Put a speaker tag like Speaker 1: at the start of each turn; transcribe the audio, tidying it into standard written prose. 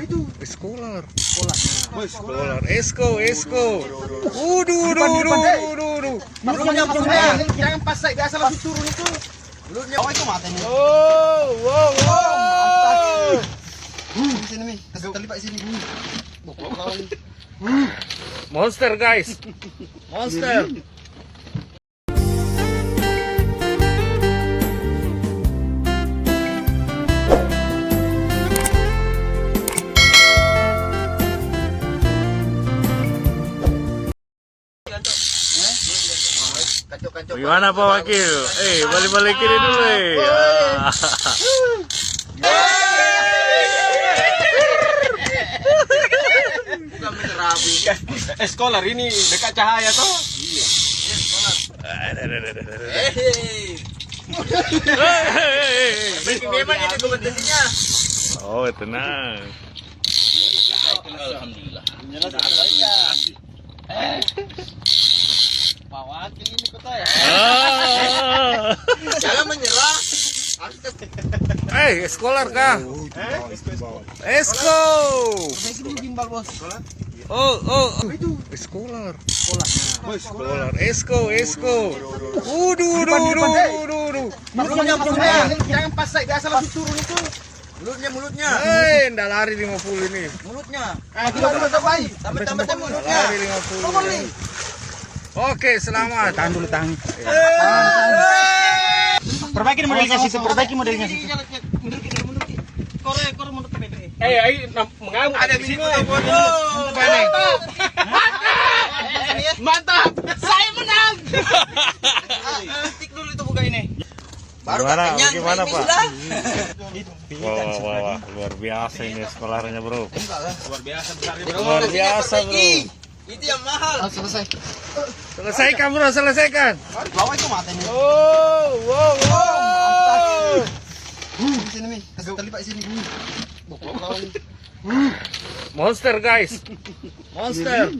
Speaker 1: Itu Scholar. Scholar. Esko. Waduh.
Speaker 2: Jangan pas saya biasa langsung turun itu. Mulutnya itu matanya.
Speaker 1: Wow.
Speaker 2: Sini nih, terlibat sini.
Speaker 1: Monster guys. Monster. Gimana Pak Wakil? Balik-balikin ini dulu
Speaker 2: Scholar ini dekat cahaya toh. Memang ini kompetisinya.
Speaker 1: Oh, tenang.
Speaker 2: Alhamdulillah. Pak Wakil ini kota ya. Jangan menyerah.
Speaker 1: Scholar kah? Esko.
Speaker 2: Gimbal bos.
Speaker 1: Itu Scholar. Scholar. Esko. Waduh.
Speaker 2: Mulutnya. Jangan pas saya biasa langsung turun itu. Mulutnya.
Speaker 1: Ndak lari 50 ini.
Speaker 2: Mulutnya. Tambah mulutnya.
Speaker 1: Lari 50. Oke, selamat.
Speaker 3: Tahan dulu. Perbaiki modelnya situ. Mundur. Kore mundur ke BPE.
Speaker 2: Mengamuk ada di situ bodoh. Mantap. Saya menang.
Speaker 3: Tik dulu itu buka ini.
Speaker 2: Baru
Speaker 1: Gimana Pak?
Speaker 2: sudah.
Speaker 1: Wah, luar biasa ini sekolahnya bro.
Speaker 2: Luar
Speaker 1: biasa bro.
Speaker 2: Itu yang mahal.
Speaker 1: Selesaikan bro, selesaikan.
Speaker 2: Bawa itu matanya.
Speaker 1: Wow.
Speaker 2: Sini nih, terlibat sini.
Speaker 1: Monster guys. Monster.